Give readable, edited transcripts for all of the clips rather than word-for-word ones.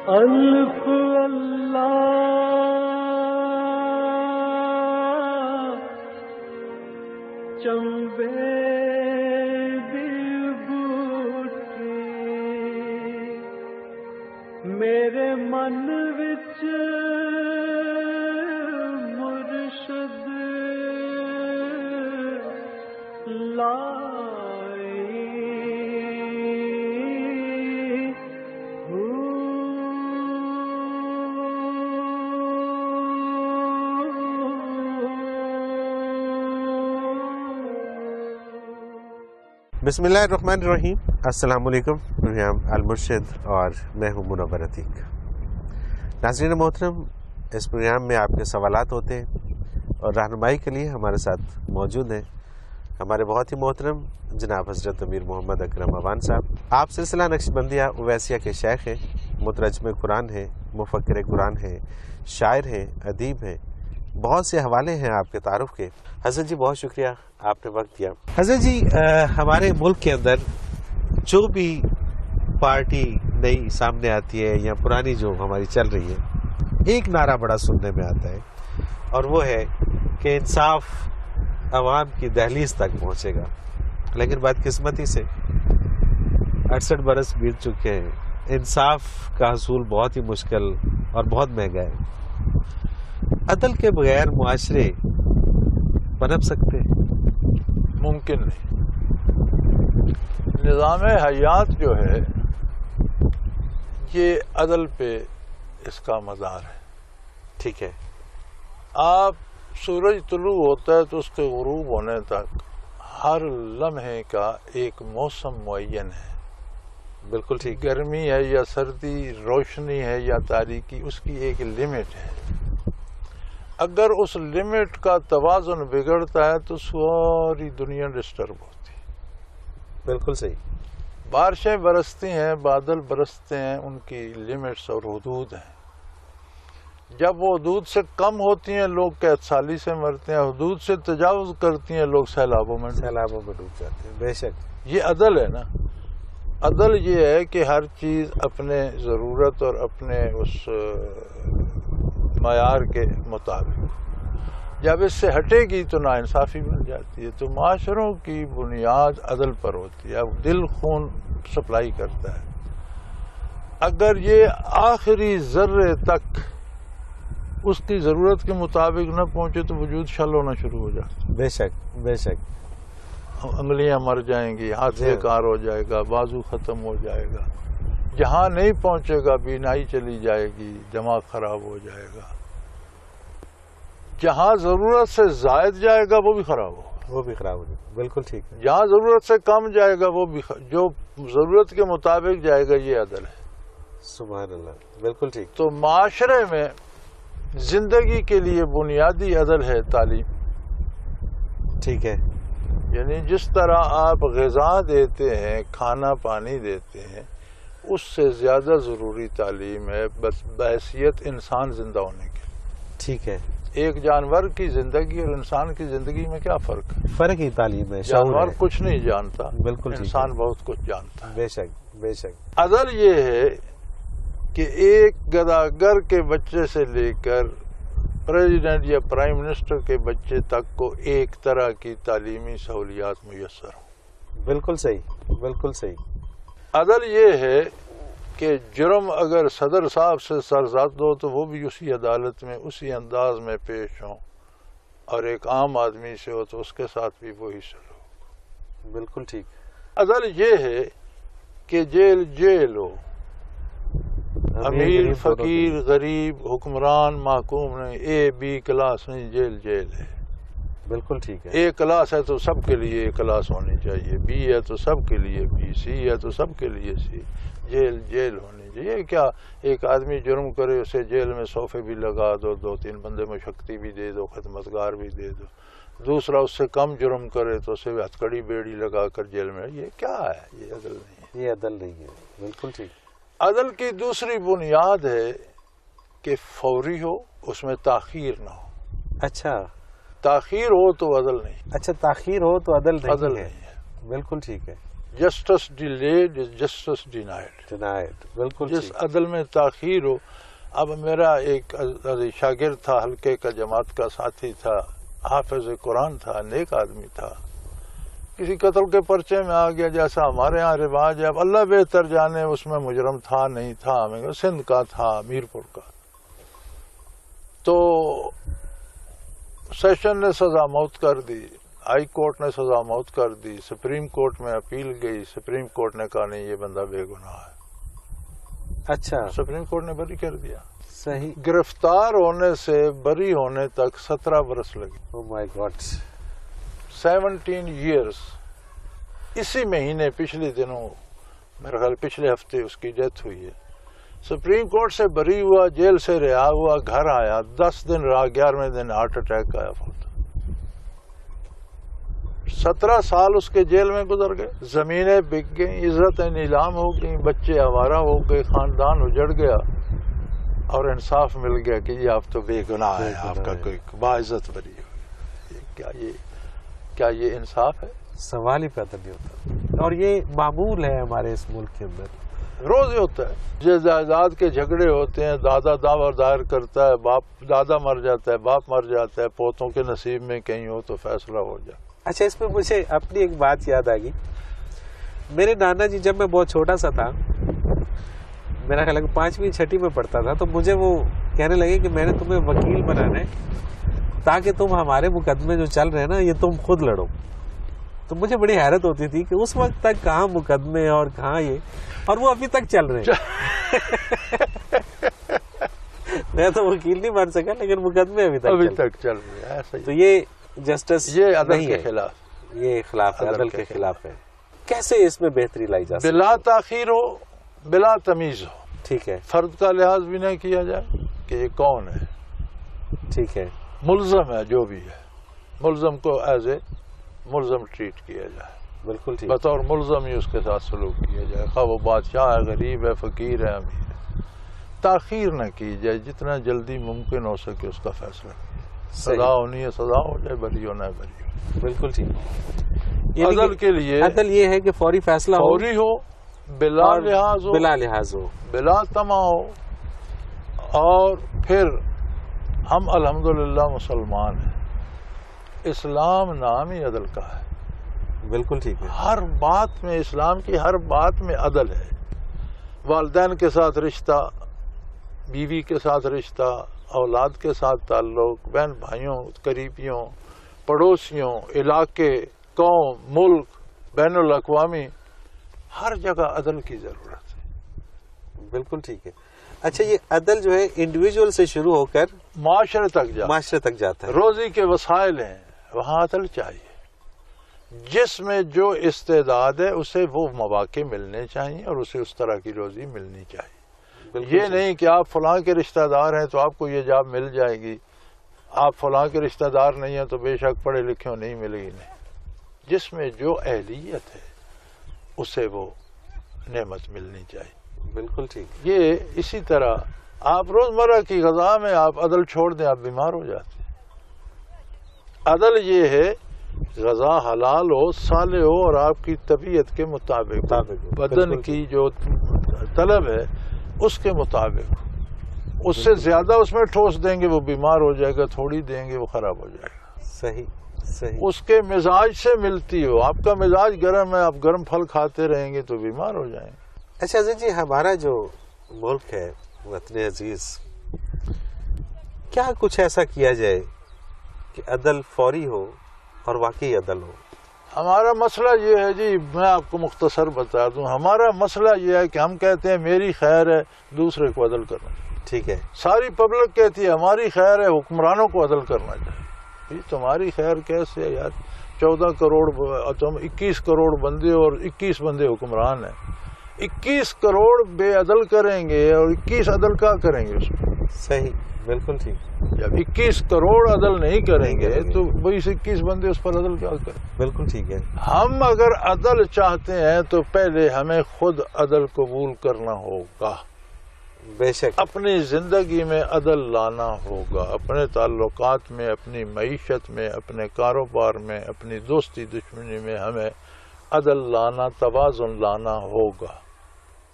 الف اللہ چنبے دی بوٹی میرے من وچ مرشد لائی بسم اللہ الرحمن الرحیم۔ السلام علیکم، پروگرام المرشد اور میں ہوں منور عتیق۔ ناظرین محترم، اس پروگرام میں آپ کے سوالات ہوتے ہیں اور رہنمائی کے لیے ہمارے ساتھ موجود ہیں ہمارے بہت ہی محترم جناب حضرت امیر محمد اکرم اوان صاحب۔ آپ سلسلہ نقشبندیہ اویسیہ کے شیخ ہیں، مترجم قرآن ہیں، مفکر قرآن ہیں، شاعر ہیں، ادیب ہیں، بہت سے حوالے ہیں آپ کے تعارف کے۔ حضرت جی بہت شکریہ، آپ نے وقت دیا۔ حضرت جی، ہمارے ملک کے اندر جو بھی پارٹی نئی سامنے آتی ہے یا پرانی جو ہماری چل رہی ہے، ایک نعرہ بڑا سننے میں آتا ہے اور وہ ہے کہ انصاف عوام کی دہلیز تک پہنچے گا، لیکن بدقسمتی سے 68 برس بیت چکے ہیں، انصاف کا حصول بہت ہی مشکل اور بہت مہنگا ہے۔ عدل کے بغیر معاشرے پنپ سکتے ہیں؟ ممکن نہیں۔ نظام حیات جو ہے یہ عدل پہ اس کا مدار ہے۔ ٹھیک ہے۔ آپ سورج طلوع ہوتا ہے تو اس کے غروب ہونے تک ہر لمحے کا ایک موسم معین ہے۔ بالکل ٹھیک۔ گرمی ہے یا سردی، روشنی ہے یا تاریکی، اس کی ایک لمٹ ہے۔ اگر اس لمٹ کا توازن بگڑتا ہے تو ساری دنیا ڈسٹرب ہوتی ہے۔ بالکل صحیح۔ بارشیں برستی ہیں، بادل برستے ہیں، ان کی لمٹس اور حدود ہیں۔ جب وہ حدود سے کم ہوتی ہیں لوگ قحط سالی سے مرتے ہیں، حدود سے تجاوز کرتی ہیں لوگ سیلابوں میں ڈوب جاتے ہیں۔ بے شک یہ عدل ہے نا۔ عدل یہ ہے کہ ہر چیز اپنے ضرورت اور اپنے اس معیار کے مطابق، جب اس سے ہٹے گی تو ناانصافی بن جاتی ہے۔ تو معاشروں کی بنیاد عدل پر ہوتی ہے۔ اب دل خون سپلائی کرتا ہے، اگر یہ آخری ذرے تک اس کی ضرورت کے مطابق نہ پہنچے تو وجود شل ہونا شروع ہو جاتا ہے۔ بے شک بے شک۔ انگلیاں مر جائیں گی، ہاتھ بیکار ہو جائے گا، بازو ختم ہو جائے گا، جہاں نہیں پہنچے گا بینائی چلی جائے گی، دماغ خراب ہو جائے گا، جہاں ضرورت سے زائد جائے گا وہ بھی خراب ہوگا، وہ بھی خراب ہو جائے گا۔ بالکل ٹھیک ہے۔ جہاں ضرورت سے کم جائے گا وہ بھی جو ضرورت کے مطابق جائے گا، یہ عدل ہے۔ سبحان اللہ، بالکل ٹھیک۔ تو معاشرے میں زندگی کے لیے بنیادی عدل ہے تعلیم۔ ٹھیک ہے۔ یعنی جس طرح آپ غذا دیتے ہیں، کھانا پانی دیتے ہیں، اس سے زیادہ ضروری تعلیم ہے بس بحیثیت انسان زندہ ہونے کے لیے۔ ٹھیک ہے۔ ایک جانور کی زندگی اور انسان کی زندگی میں کیا فرق ہے؟ فرق ہی تعلیم ہے۔ جانور کچھ نہیں جانتا، بالکل، انسان بہت کچھ جانتا ہے۔ بے شک بے شک۔ عدل یہ ہے کہ ایک گداگر کے بچے سے لے کر پریزیڈنٹ یا پرائم منسٹر کے بچے تک کو ایک طرح کی تعلیمی سہولیات میسر ہوں۔ بالکل صحیح، بالکل صحیح۔ عدل یہ ہے کہ جرم اگر صدر صاحب سے سرزد ہو تو وہ بھی اسی عدالت میں اسی انداز میں پیش ہوں، اور ایک عام آدمی سے ہو تو اس کے ساتھ بھی وہی سلوک۔ بالکل ٹھیک۔ عدل یہ ہے کہ جیل جیل ہو، امیر فقیر غریب حکمران محکوم نہیں، اے بی کلاس نہیں، جیل جیل ہے۔ بالکل ٹھیک ہے۔ اے کلاس ہے تو سب کے لیے اے کلاس ہونی چاہیے، بی ہے تو سب کے لیے بی، سی ہے تو سب کے لیے سی، جیل جیل ہونی چاہیے۔ کیا ایک آدمی جرم کرے اسے جیل میں صوفے بھی لگا دو، 2-3 بندے مشقتی بھی دے دو، خدمتگار بھی دے دو، دوسرا اس سے کم جرم کرے تو اسے ہتھکڑی بیڑی لگا کر جیل میں، یہ کیا ہے؟ یہ عدل نہیں ہے۔ یہ عدل نہیں ہے۔ بالکل ٹھیک۔ عدل کی دوسری بنیاد ہے کہ فوری ہو، اس میں تاخیر نہ ہو۔ اچھا، تاخیر ہو تو عدل نہیں۔ اچھا، تاخیر ہو تو عدل عدل نہیں ہے۔ بالکل ٹھیک ہے۔ Justice delayed is justice denied. بالکل جس عدل میں تاخیر ہو. اب میرا ایک شاگرد تھا، حلقے کا، جماعت کا ساتھی تھا، حافظ قرآن تھا، نیک آدمی تھا، کسی قتل کے پرچے میں آ گیا جیسا ہمارے ہاں رواج ہے. اب اللہ بہتر جانے اس میں مجرم تھا نہیں تھا، ہمیں سندھ کا تھا، میرپور کا. تو سیشن نے سزا موت کر دی، ہائی کورٹ نے سزا موت کر دی، سپریم کورٹ میں اپیل گئی، سپریم کورٹ نے کہا نہیں یہ بندہ بے گناہ ہے. اچھا، سپریم کورٹ نے بری کر دیا. صحیح. گرفتار ہونے سے بری ہونے تک 17 برس لگے. او مائی گاڈ. 17 ایئرس. اسی مہینے پچھلے دنوں، میرا خیال پچھلے ہفتے اس کی ڈیتھ ہوئی ہے. سپریم کورٹ سے بری ہوا، جیل سے رہا ہوا، گھر آیا، 10 دن رہا، 11ویں دن ہارٹ اٹیک آیا، فوت. 17 سال اس کے جیل میں گزر گئے. زمینیں بک گئیں، عزتیں نیلام ہو گئیں، بچے آوارہ ہو گئے، خاندان اجڑ گیا، اور انصاف مل گیا کہ یہ آپ تو بے گناہ ہے، آپ کا کوئی باعزت بری ہو. کیا یہ انصاف ہے؟ سوال ہی پیدا نہیں ہوتا. اور یہ معمول ہے ہمارے اس ملک کے اندر، روز ہی ہوتا ہے. جائیداد کے جھگڑے ہوتے ہیں، دادا دعویٰ دائر کرتا ہے، باپ، دادا مر جاتا ہے، باپ مر جاتا ہے، پوتوں کے نصیب میں کہیں ہو تو فیصلہ ہو جائے. اچھا، اس میں مجھے اپنی ایک بات یاد آ گئی. میرے نانا جی جب میں بہت چھوٹا سا تھا، میرا خیال ہے 5ویں 6ٹھی میں پڑھتا تھا، تو مجھے وہ کہنے لگے کہ میں نے تمہیں وکیل بنانا ہے تاکہ تم ہمارے مقدمے جو چل رہے ہیں نا یہ تم خود لڑو. تو مجھے بڑی حیرت ہوتی تھی کہ اس وقت تک کہاں مقدمے اور کہاں یہ، اور وہ ابھی تک چل رہے ہیں. میں تو وکیل نہیں بن سکا لیکن مقدمے ابھی تک چل رہے ہیں. تو یہ جسٹس، یہ عدل کے خلاف، یہ خلاف ہے، عدل کے خلاف ہے. کیسے اس میں بہتری لائی جا سکتی؟ بلا تاخیر ہو، بلا تمیز ہو. ٹھیک ہے. فرد کا لحاظ بھی نہیں کیا جائے کہ یہ کون ہے. ٹھیک ہے. ملزم ہے جو بھی ہے، ملزم کو ایز اے ملزم ٹریٹ کیا جائے. بالکل ٹھیک. بطور ملزم ہی اس کے ساتھ سلوک کیا جائے، خواہ وہ بادشاہ ہے، غریب ہے، فقیر ہے، امیر ہے. تاخیر نہ کی جائے، جتنا جلدی ممکن ہو سکے اس کا فیصلہ. سزا ہونی ہے سزا ہو جائے، بری ہونا ہے بری ہو. بالکل ٹھیک. عدل کے لیے عدل یہ ہے کہ فوری فیصلہ ہو، فوری ہو، بلا لحاظ ہو، بلا لحاظ ہو، بلا طمع ہو. اور پھر ہم الحمدللہ مسلمان ہیں، اسلام نام ہی عدل کا ہے. بالکل ٹھیک ہے. ہر بات میں، اسلام کی ہر بات میں عدل ہے. والدین کے ساتھ رشتہ، بیوی کے ساتھ رشتہ، اولاد کے ساتھ تعلق، بہن بھائیوں، قریبیوں، پڑوسیوں، علاقے، قوم، ملک، بین الاقوامی، ہر جگہ عدل کی ضرورت ہے. بالکل ٹھیک ہے. اچھا، یہ عدل جو ہے انڈیویجول سے شروع ہو کر معاشرے تک جاتا ہے. روزی کے وسائل ہیں، وہاں عدل چاہیے. جس میں جو استعداد ہے اسے وہ مواقع ملنے چاہیے اور اسے اس طرح کی روزی ملنی چاہیے. یہ نہیں کہ آپ فلاں کے رشتہ دار ہیں تو آپ کو یہ جاب مل جائے گی، آپ فلاں کے رشتہ دار نہیں ہیں تو بے شک پڑھے لکھے ہو نہیں ملے گی. نہیں، جس میں جو اہلیت ہے اسے وہ نعمت ملنی چاہیے. بالکل ٹھیک. یہ اسی طرح آپ روزمرہ کی غذا میں آپ عدل چھوڑ دیں، آپ بیمار ہو جاتے ہیں. عدل یہ ہے غذا حلال ہو، صالح ہو اور آپ کی طبیعت کے مطابق، بدن کی جو طلب ہے اس کے مطابق. اس سے زیادہ اس میں ٹھوس دیں گے وہ بیمار ہو جائے گا، تھوڑی دیں گے وہ خراب ہو جائے گا. صحیح صحیح. اس کے مزاج سے ملتی ہو. آپ کا مزاج گرم ہے، آپ گرم پھل کھاتے رہیں گے تو بیمار ہو جائیں گے. اچھا عزیز جی، ہمارا جو ملک ہے وطن عزیز، کیا کچھ ایسا کیا جائے کہ عدل فوری ہو اور واقعی عدل ہو؟ ہمارا مسئلہ یہ ہے جی، میں آپ کو مختصر بتا دوں. ہمارا مسئلہ یہ ہے کہ ہم کہتے ہیں میری خیر ہے، دوسرے کو عدل کرنا. ٹھیک ہے. ساری پبلک کہتی ہے ہماری خیر ہے، حکمرانوں کو عدل کرنا چاہیے. تمہاری خیر کیسے ہے یار؟ 14 کروڑ، تم 21 کروڑ بندے اور 21 بندے حکمران ہیں. 21 کروڑ بے عدل کریں گے اور 21 عدل کا کریں گے اس میں؟ صحیح، بالکل ٹھیک. جب 21 کروڑ عدل نہیں کریں گے تو 21 بندے اس پر عدل کیا کریں؟ بالکل ٹھیک ہے. ہم اگر عدل چاہتے ہیں تو پہلے ہمیں خود عدل قبول کرنا ہوگا. بے شک. اپنی زندگی میں عدل لانا ہوگا، اپنے تعلقات میں، اپنی معیشت میں، اپنے کاروبار میں، اپنی دوستی دشمنی میں ہمیں عدل لانا، توازن لانا ہوگا.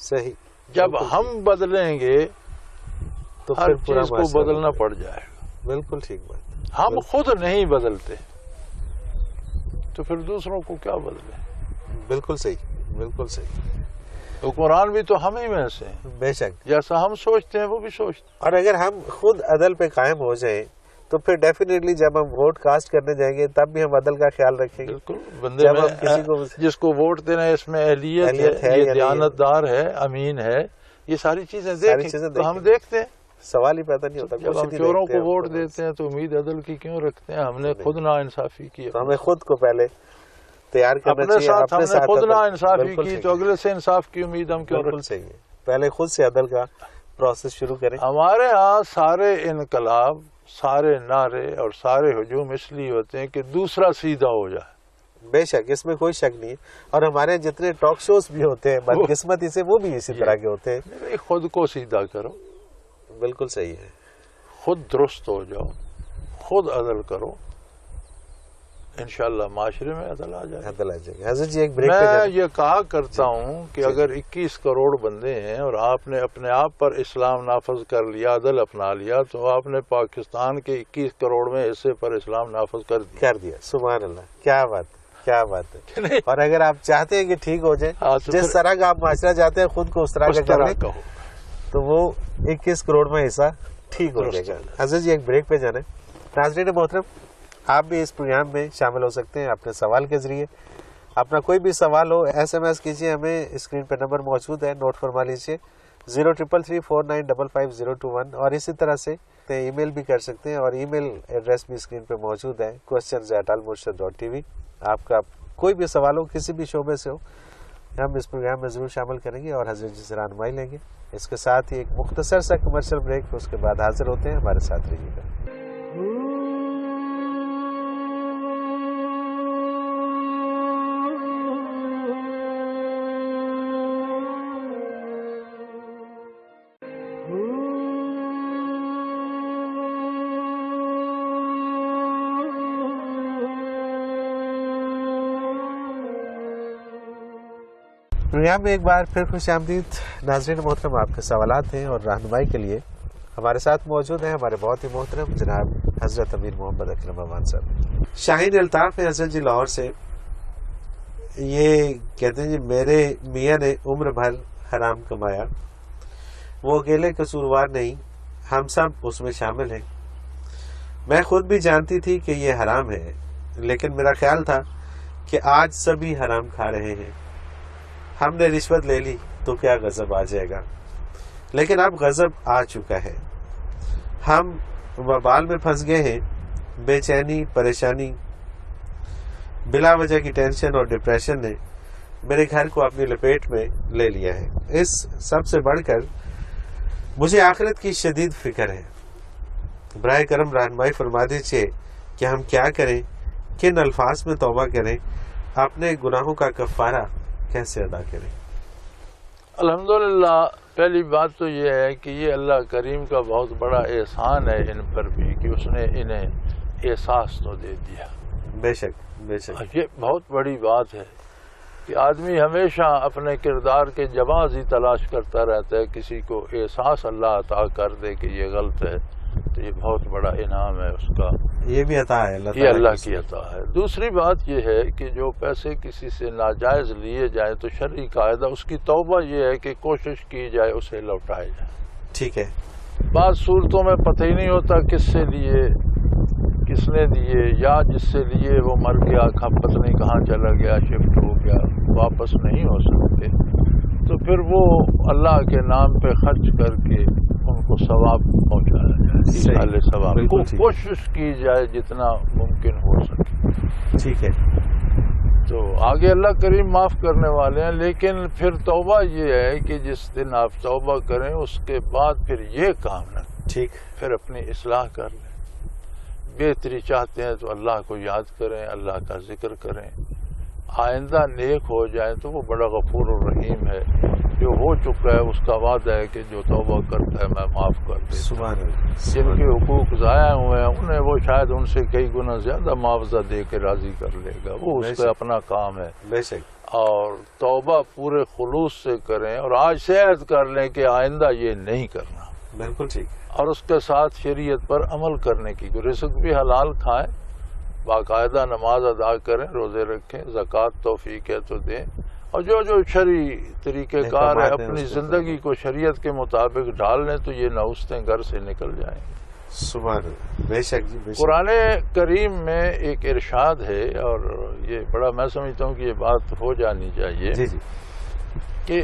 صحیح. جب ہم بدلیں گے تو ہر پھر پورا چیز کو معاشرہ بدلنا پڑ جائے گا. بالکل ٹھیک بات. ہم خود نہیں بدلتے تو پھر دوسروں کو کیا بدلیں. بالکل صحیح، بالکل صحیح. حکمران بھی تو ہم ہی میں سے ہیں. بے شک. جیسا ہم سوچتے ہیں وہ بھی سوچتے ہیں. اور اگر ہم خود عدل پہ قائم ہو جائیں تو پھر ڈیفینیٹلی جب ہم ووٹ کاسٹ کرنے جائیں گے تب بھی ہم عدل کا خیال رکھیں گے. بالکل. بندے جب ہم میں کسی کو جس کو ووٹ دینا ہے اس میں اہلیت ہے، یہ دیانتدار ہے، امین ہے، یہ ساری چیزیں دیکھیں تو ہم دیکھتے ہیں. سوال ہی پیدا نہیں ہوتا. جب ہم چوروں کو ووٹ دیتے ہیں تو امید عدل کی کیوں رکھتے ہیں؟ ہم نے خود نا انصافی کی. تو ہمیں خود کو پہلے تیار کرنا اپنے چاہیے. ساتھ ہم نے خود نا انصافی کی تو اگلے سے انصاف کی امید ہم کیوں بالکل رکھتے صحیح ہے. پہلے خود سے عدل کا پروسیس شروع کریں. ہمارے ہاں سارے انقلاب، سارے نعرے اور سارے ہجوم اس لیے ہوتے ہیں کہ دوسرا سیدھا ہو جائے. بے شک، اس میں کوئی شک نہیں ہے. اور ہمارے جتنے ٹاک شوز بھی ہوتے ہیں بدقسمتی سے وہ بھی اسی طرح کے ہوتے ہیں. خود کو سیدھا کرو. بالکل صحیح ہے. خود درست ہو جاؤ، خود عدل کرو، انشاءاللہ معاشرے میں عدل آ جائے. عدل آ جائے گا. حضرت جی ایک بریک میں یہ کہا کرتا ہوں کہ اگر 21 کروڑ بندے ہیں اور آپ نے اپنے آپ پر اسلام نافذ کر لیا، عدل اپنا لیا، تو آپ نے پاکستان کے 21 کروڑ میں حصے پر اسلام نافذ کر دیا. سبحان اللہ. کیا بات ہے، کیا بات ہے. اور اگر آپ چاہتے ہیں کہ ٹھیک ہو جائے، جس طرح کا آپ معاشرہ چاہتے ہیں خود کو اس طرح کا کریں تو وہ 21 کروڑ میں حصہ ٹھیک ہو جائے گا. حضرت جی ایک بریک پہ جانا ہے. ناظرین محترم، آپ بھی اس پروگرام میں شامل ہو سکتے ہیں اپنے سوال کے ذریعے. اپنا کوئی بھی سوال ہو SMS کیجیے. ہمیں اسکرین پہ نمبر موجود ہے، نوٹ فرما لیجیے 0333495521. اور اسی طرح سے ای میل بھی کر سکتے ہیں اور ای میل ایڈریس بھی اسکرین پہ موجود ہے questions@almurshid.tv. آپ کا کوئی بھی سوال ہو کسی بھی شعبے سے ہو ہم اس پروگرام میں ضرور شامل کریں گے اور حضرت جی سے رہنمائی لیں گے. اس کے ساتھ ہی ایک مختصر سا کمرشل بریک، اس کے بعد حاضر ہوتے ہیں. ہمارے ساتھ رہیے گا. پروگرام میں ایک بار پھر خوش آمدید. ناظرین محترم، آپ کے سوالات ہیں اور رہنمائی کے لیے ہمارے ساتھ موجود ہیں ہمارے بہت ہی محترم جناب حضرت امیر محمد اکرم امان صاحب. شاہین الطاف ہے حضرت جی لاہور سے. یہ کہتے ہیں جی میرے میاں نے عمر بھر حرام کمایا، وہ اکیلے قصوروار نہیں، ہم سب اس میں شامل ہیں. میں خود بھی جانتی تھی کہ یہ حرام ہے، لیکن میرا خیال تھا کہ آج سبھی حرام کھا رہے ہیں، ہم نے رشوت لے لی تو کیا غضب آ جائے گا. لیکن اب غضب آ چکا ہے، ہم وبال میں پھنس گئے ہیں. بے چینی، پریشانی، بلا وجہ کی ٹینشن اور ڈپریشن نے میرے گھر کو اپنی لپیٹ میں لے لیا ہے. اس سب سے بڑھ کر مجھے آخرت کی شدید فکر ہے. براہ کرم رہنمائی فرما دیجیے کہ ہم کیا کریں، کن الفاظ میں توبہ کریں، اپنے گناہوں کا کفارہ کیسے ادا کریں. الحمدللہ پہلی بات تو یہ ہے کہ یہ اللہ کریم کا بہت بڑا احسان ہے ان پر بھی کہ اس نے انہیں احساس تو دے دیا. بے شک بے شک یہ بہت بڑی بات ہے کہ آدمی ہمیشہ اپنے کردار کے جواز ہی تلاش کرتا رہتا ہے. کسی کو احساس اللہ عطا کر دے کہ یہ غلط ہے تو یہ بہت بڑا انعام ہے اس کا. یہ بھی عطا ہے، یہ اللہ کی عطا ہے. دوسری بات یہ ہے کہ جو پیسے کسی سے ناجائز لیے جائیں تو شرعی قاعدہ اس کی توبہ یہ ہے کہ کوشش کی جائے اسے لوٹائے جائے. ٹھیک ہے. بعض صورتوں میں پتہ ہی نہیں ہوتا کس سے لیے، کس نے دیے، یا جس سے لیے وہ مر گیا، پتہ نہیں کہاں چلا گیا، شفٹ ہو گیا، واپس نہیں ہو سکتے. تو پھر وہ اللہ کے نام پہ خرچ کر کے ان کو ثواب پہنچایا جائے. ثواب کوشش کی جائے جتنا ممکن ہو سکے. ٹھیک ہے. تو آگے اللہ کریم معاف کرنے والے ہیں. لیکن پھر توبہ یہ ہے کہ جس دن آپ توبہ کریں اس کے بعد پھر یہ کام نہ، ٹھیک، پھر اپنی اصلاح کر لیں. بہتری چاہتے ہیں تو اللہ کو یاد کریں، اللہ کا ذکر کریں، آئندہ نیک ہو جائیں تو وہ بڑا غفور الرحیم ہے. جو ہو چکا ہے اس کا وعدہ ہے کہ جو توبہ کرتا ہے میں معاف کر دیتا ہوں. جن کے حقوق ضائع ہوئے ہیں انہیں وہ شاید ان سے کئی گنا زیادہ معاوضہ دے کے راضی کر لے گا. وہ اس کا اپنا کام ہے. اور توبہ پورے خلوص سے کریں اور آج سے عہد کر لیں کہ آئندہ یہ نہیں کرنا. بالکل ٹھیک. اور اس کے ساتھ شریعت پر عمل کرنے کی، رزق بھی حلال کھائیں، باقاعدہ نماز ادا کریں، روزے رکھیں، زکوٰۃ توفیق ہے تو دیں، اور جو شرعی طریقہ کار ہے اپنی زندگی کو شریعت کے مطابق ڈال لیں تو یہ نوستیں گھر سے نکل جائیں گے. سبحان اللہ. بے شک جی، بے شک. قرآن کریم میں ایک ارشاد ہے، اور یہ بڑا میں سمجھتا ہوں کہ یہ بات ہو جانی چاہیے جی جی. کہ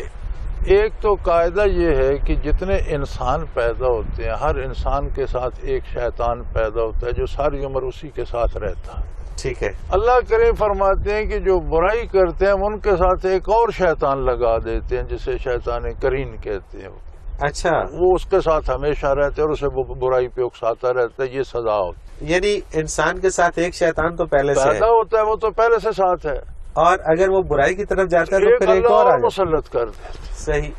ایک تو قاعدہ یہ ہے کہ جتنے انسان پیدا ہوتے ہیں ہر انسان کے ساتھ ایک شیطان پیدا ہوتا ہے جو ساری عمر اسی کے ساتھ رہتا ہے. ٹھیک ہے. اللہ کریم فرماتے ہیں کہ جو برائی کرتے ہیں ان کے ساتھ ایک اور شیطان لگا دیتے ہیں جسے شیطان کرین کہتے ہیں. اچھا. وہ اس کے ساتھ ہمیشہ رہتے ہیں اور اسے برائی پہ اکساتا رہتا ہے. یہ سزا ہوتی ہے. یعنی انسان کے ساتھ ایک شیطان تو پہلے سے پیدا ہوتا ہے، وہ تو پہلے سے ساتھ ہے، اور اگر وہ برائی کی طرف جاتا ہے تو پھر ایک اور مسلط کر دیتے. صحیح.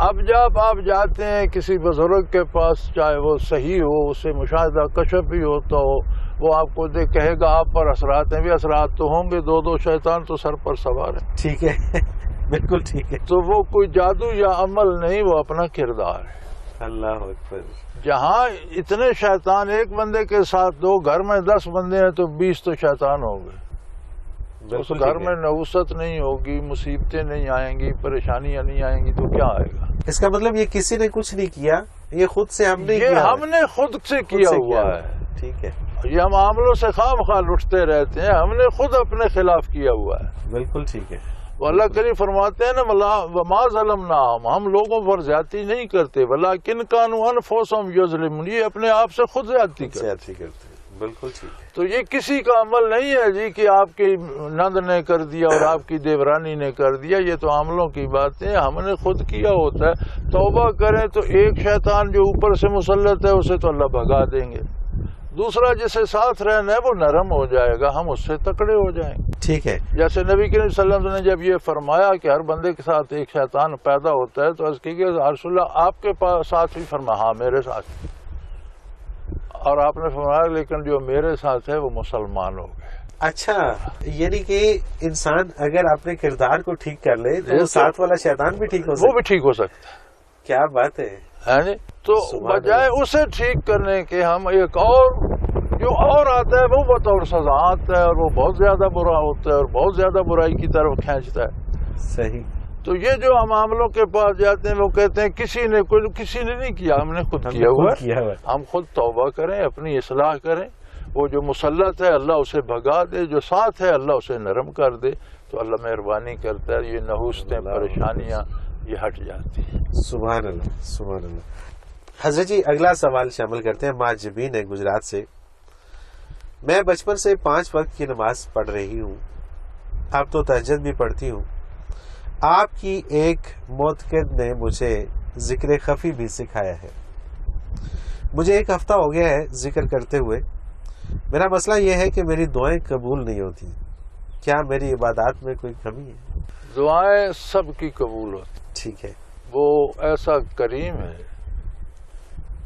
اب جب آپ جاتے ہیں کسی بزرگ کے پاس، چاہے وہ صحیح ہو، اس سے مشاہدہ کشف بھی ہوتا ہو، وہ آپ کو کہے گا آپ پر اثرات ہیں، بھی اثرات تو ہوں گے، دو شیطان تو سر پر سوار ہیں. ٹھیک ہے. بالکل ٹھیک ہے. تو وہ کوئی جادو یا عمل نہیں، وہ اپنا کردار ہے. اللہ اکبر. جہاں اتنے شیطان ایک بندے کے ساتھ، دو گھر میں 10 بندے ہیں تو 20 تو شیطان ہو گئے. اس گھر میں نوست نہیں ہوگی، مصیبتیں نہیں آئیں گی، پریشانیاں نہیں آئیں گی تو کیا آئے گا؟ اس کا مطلب یہ کسی نے کچھ نہیں کیا، یہ خود سے ہم نے کیا، یہ ہم نے خود سے کیا ہوا ہے. ٹھیک ہے. یہ ہم عاملوں سے خواہ مخواہ اٹھتے رہتے ہیں، ہم نے خود اپنے خلاف کیا ہوا ہے. بالکل ٹھیک ہے. وہ اللہ کریم فرماتے ہیں نا، وما ظلمناہم، ہم لوگوں پر زیادتی نہیں کرتے، ولکن کانوا انفسہم یظلمون، یہ اپنے آپ سے خود زیادتی کرتے ہیں. بالکل ٹھیک ہے. تو یہ کسی کا عمل نہیں ہے جی کہ آپ کی نند نے کر دیا اور آپ کی دیورانی نے کر دیا. یہ تو عاملوں کی باتیں ہم نے خود کیا ہوتا ہے. توبہ کریں تو ایک شیطان جو اوپر سے مسلط ہے اسے تو اللہ بھگا دیں گے، دوسرا جسے ساتھ رہنا ہے وہ نرم ہو جائے گا، ہم اس سے تکڑے ہو جائیں گے. ٹھیک ہے. جیسے نبی کریم صلی اللہ علیہ وسلم نے جب یہ فرمایا کہ ہر بندے کے ساتھ ایک شیطان پیدا ہوتا ہے تو عرض کی کہ رسول اللہ آپ کے ساتھ بھی فرمایا. ہاں میرے ساتھ. اور آپ نے فرمایا لیکن جو میرے ساتھ ہے وہ مسلمان ہو گئے. اچھا، یعنی کہ انسان اگر اپنے کردار کو ٹھیک کر لے تو ساتھ والا شیطان بھی ٹھیک ہو سکتا ہے. وہ بھی ٹھیک ہو سکتا ہے. کیا بات ہے. تو بجائے اسے ٹھیک کرنے کے ہم ایک اور جو اور آتا ہے وہ بطور سزا آتا ہے اور وہ بہت زیادہ برا ہوتا ہے اور بہت زیادہ برائی کی طرف کھینچتا ہے. صحیح. تو یہ جو ہم عاملوں کے پاس جاتے ہیں وہ کہتے ہیں کسی نے نہیں کیا، ہم نے خود کیا ہوا ہے. ہم خود توبہ کریں، اپنی اصلاح کریں. وہ جو مسلط ہے اللہ اسے بھگا دے، جو ساتھ ہے اللہ اسے نرم کر دے، تو اللہ مہربانی کرتا ہے. یہ نحوستیں، پریشانیاں یہ ہٹ جاتی ہیں. سبحان اللہ، سبحان اللہ. حضرت جی اگلا سوال شامل کرتے ہیں. ماں جبین ہے گجرات سے. میں بچپن سے 5 وقت کی نماز پڑھ رہی ہوں، اب تو تہجد بھی پڑھتی ہوں. آپ کی ایک معتقد نے مجھے ذکر خفی بھی سکھایا ہے. مجھے 1 ہفتہ ہو گیا ہے ذکر کرتے ہوئے. میرا مسئلہ یہ ہے کہ میری دعائیں قبول نہیں ہوتی. کیا میری عبادات میں کوئی کمی ہے؟ دعائیں سب کی قبول ہوتی. ٹھیک ہے. وہ ایسا کریم ہے.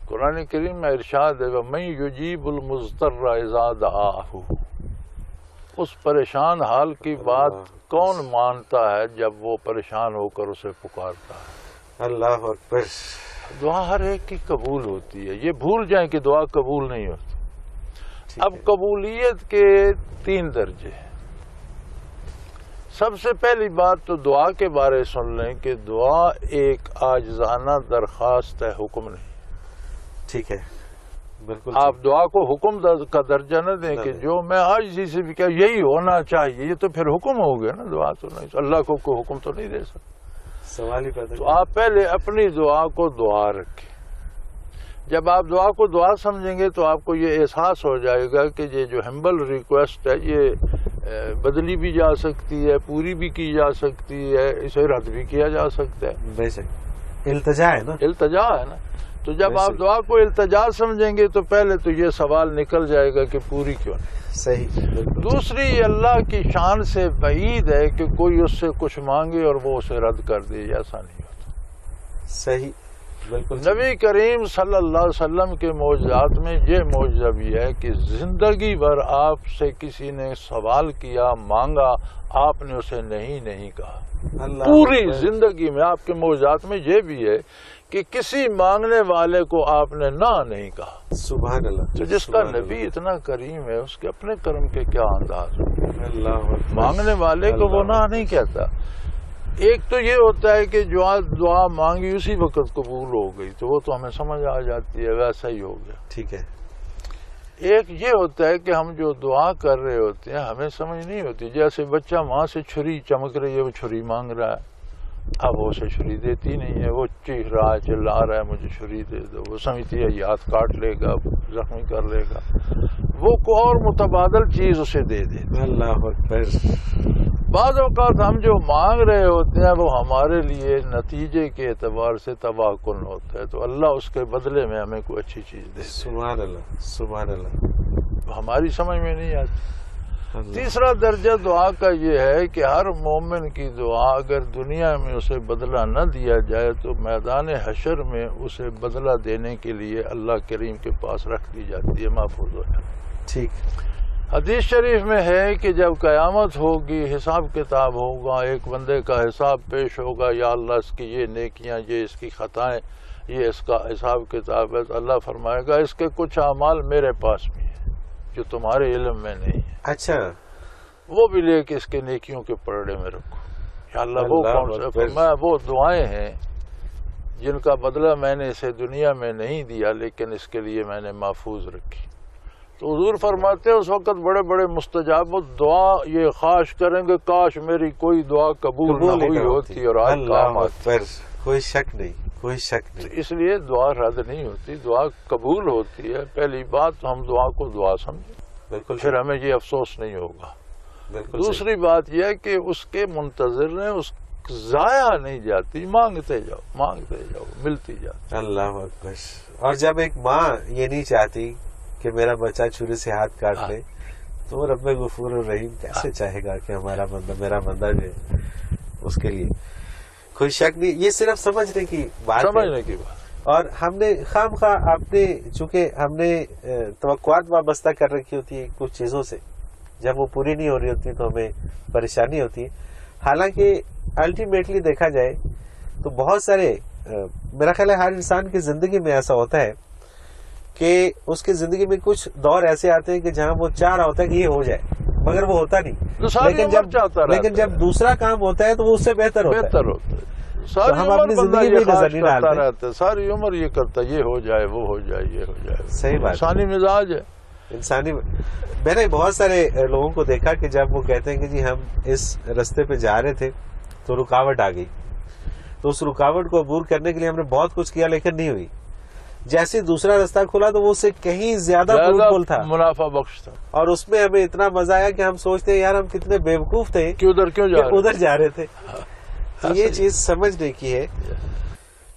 قرآن کریم میں ارشاد ہے وَمَن يُجِيبُ الْمُضْطَرَّ إِذَا دَعَاهُ. اس پریشان حال کی بات کون مانتا ہے جب وہ پریشان ہو کر اسے پکارتا ہے. اللہ اکبر. دعا ہر ایک کی قبول ہوتی ہے. یہ بھول جائیں کہ دعا قبول نہیں ہوتی. اب قبولیت کے 3 درجے. سب سے پہلی بات تو دعا کے بارے سن لیں کہ دعا ایک عاجزانہ درخواست ہے، حکم نہیں. ٹھیک ہے. بالکل. آپ دعا کو حکم کا درجہ نہ دیں کہ جو میں عاجزی سے بھی کیا یہی ہونا چاہیے، یہ تو پھر حکم ہو گیا نا. دعا تو نہیں، اللہ کو کوئی حکم تو نہیں دے سکتا. سوال ہی پیدا. تو آپ پہلے اپنی دعا کو دعا رکھیں. جب آپ دعا کو دعا سمجھیں گے تو آپ کو یہ احساس ہو جائے گا کہ یہ جو ہمبل ریکویسٹ ہے یہ بدلی بھی جا سکتی ہے، پوری بھی کی جا سکتی ہے، اسے رد بھی کیا جا سکتا ہے. بے شک التجا ہے نا. التجا ہے نا. تو جب آپ دعا کو التجا سمجھیں گے تو پہلے تو یہ سوال نکل جائے گا کہ پوری کیوں نہیں. صحیح. دوسری، اللہ کی شان سے بعید ہے کہ کوئی اس سے کچھ مانگے اور وہ اسے رد کر دے. ایسا نہیں ہوتا. صحیح. بالکل نبی کریم صلی اللہ علیہ وسلم کے معجزات میں یہ معجزہ بھی ہے کہ زندگی بھر آپ سے کسی نے سوال کیا، مانگا، آپ نے اسے نہیں کہا. پوری زندگی میں آپ کے معجزات میں یہ بھی ہے کہ کسی مانگنے والے کو آپ نے نہ نہیں کہا. سبحان اللہ. تو جس کا نبی اتنا کریم ہے اس کے اپنے کرم کے کیا انداز ہو. اللہ مانگنے والے کو وہ نہ نہیں کہتا. ایک تو یہ ہوتا ہے کہ جو دعا مانگی اسی وقت قبول ہو گئی تو وہ تو ہمیں سمجھ آ جاتی ہے، ویسا ہی ہو گیا. ٹھیک ہے. ایک یہ ہوتا ہے کہ ہم جو دعا کر رہے ہوتے ہیں ہمیں سمجھ نہیں ہوتی. جیسے بچہ وہاں سے چھری چمک رہی ہے، وہ چھری مانگ رہا ہے، اب وہ اسے چھری دیتی نہیں ہے، وہ چیخ رہا ہے، چلا رہا ہے مجھے چھری دے دو. وہ سمجھتی ہے یہ ہاتھ کاٹ لے گا، زخمی کر لے گا، وہ کوئی اور متبادل چیز اسے دے دے. اللہ اکبر. بعض اوقات ہم جو مانگ رہے ہوتے ہیں وہ ہمارے لیے نتیجے کے اعتبار سے تباہ کن ہوتا ہے، تو اللہ اس کے بدلے میں ہمیں کوئی اچھی چیز دے. سبحان اللہ سبحان اللہ. ہماری سمجھ میں نہیں آتی. تیسرا درجہ دعا کا یہ ہے کہ ہر مومن کی دعا اگر دنیا میں اسے بدلہ نہ دیا جائے تو میدان حشر میں اسے بدلہ دینے کے لیے اللہ کریم کے پاس رکھ دی جاتی ہے، محفوظ ہو جاتی. ٹھیک. حدیث شریف میں ہے کہ جب قیامت ہوگی، حساب کتاب ہوگا، ایک بندے کا حساب پیش ہوگا، یا اللہ اس کی یہ نیکیاں، یہ اس کی خطائیں، یہ اس کا حساب کتاب ہے، تو اللہ فرمائے گا اس کے کچھ اعمال میرے پاس بھی ہیں جو تمہارے علم میں نہیں ہے. اچھا. وہ بھی لے کے اس کے نیکیوں کے پرڑے میں رکھو. یا اللہ وہ کون سا فرمایا وہ دعائیں ہیں جن کا بدلہ میں نے اسے دنیا میں نہیں دیا لیکن اس کے لیے میں نے محفوظ رکھی. تو حضور فرماتے ہیں اس وقت بڑے بڑے مستجاب دعا یہ خواہش کریں گے کاش میری کوئی دعا قبول نہ ہوئی ہوتی اور آج کام آتی. کوئی شک نہیں، کوئی شک نہیں. اس لیے دعا رد نہیں ہوتی، دعا قبول ہوتی ہے. پہلی بات ہم دعا کو دعا سمجھیں، بالکل پھر ہمیں یہ افسوس نہیں ہوگا. بالکل. دوسری بات یہ ہے کہ اس کے منتظر ہیں، اس ضائع نہیں جاتی، مانگتے جاؤ مانگتے جاؤ، ملتی جاتی. اللہ اکبر. اور جب ایک ماں یہ نہیں چاہتی کہ میرا بچہ چھری سے ہاتھ کاٹ لے تو رب غفور الرحیم کیسے چاہے گا کہ ہمارا بندہ، میرا بندہ جو ہے اس کے لیے کوئی شک نہیں. یہ صرف سمجھنے کی بات، سمجھنے کی بات. اور ہم نے خام خواہ آپ نے چونکہ ہم نے توقعات وابستہ کر رکھی ہوتی ہے کچھ چیزوں سے، جب وہ پوری نہیں ہو رہی ہوتی تو ہمیں پریشانی ہوتی ہے. حالانکہ الٹیمیٹلی دیکھا جائے تو بہت سارے میرا خیال ہے ہر انسان کی زندگی میں ایسا ہوتا ہے کہ اس کی زندگی میں کچھ دور ایسے آتے ہیں کہ جہاں وہ چاہ رہا ہوتا ہے کہ یہ ہو جائے مگر وہ ہوتا نہیں. لیکن جب دوسرا کام ہوتا ہے تو وہ اس سے بہتر ہوتا ہے. ہم اپنی زندگی میں نظر نہیں ڈالتے، ساری عمر یہ کرتا یہ ہو جائے وہ ہو جائے یہ ہو جائے. صحیح بات. انسانی مزاج ہے. انسانی. میں نے بہت سارے لوگوں کو دیکھا کہ جب وہ کہتے ہیں کہ جی ہم اس رستے پہ جا رہے تھے تو رکاوٹ آ گئی، تو اس رکاوٹ کو عبور کرنے کے لیے ہم نے بہت کچھ کیا لیکن نہیں ہوئی. جیسے دوسرا رستہ کھلا تو وہ اس سے کہیں زیادہ فروٹفل تھا، منافع بخش تھا، اور اس میں ہمیں اتنا مزہ آیا کہ ہم سوچتے ہیں یار ہم کتنے بیوقوف تھے کہ ادھر جا رہے تھے. یہ چیز سمجھنے کی ہے.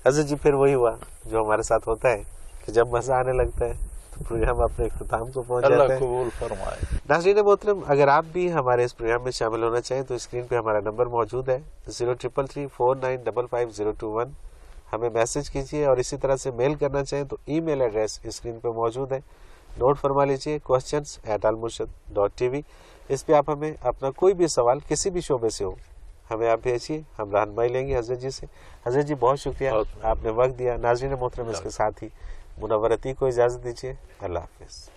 حضرت جی پھر وہی ہوا جو ہمارے ساتھ ہوتا ہے کہ جب مزہ آنے لگتا ہے تو پروگرام اپنے اختتام کو پہنچ جاتا ہے. اللہ قبول فرمائے. ناظرین محترم، اگر آپ بھی ہمارے اس پروگرام میں شامل ہونا چاہیں تو اسکرین پہ ہمارا نمبر موجود ہے 033349555021. ہمیں میسج کیجیے، اور اسی طرح سے میل کرنا چاہیں تو ای میل ایڈریس اسکرین پہ موجود ہے، نوٹ فرما لیجیے questions@almurshid.tv. اس پہ آپ ہمیں اپنا کوئی بھی سوال کسی بھی شعبے سے ہو ہمیں آپ بھیجیے، ہم رہنمائی لیں گے حضرت جی سے. حضرت جی بہت شکریہ، آپ نے وقت دیا. ناظرین محترم، اس کے ساتھ ہی منور عتیق کو اجازت دیجیے. اللہ حافظ.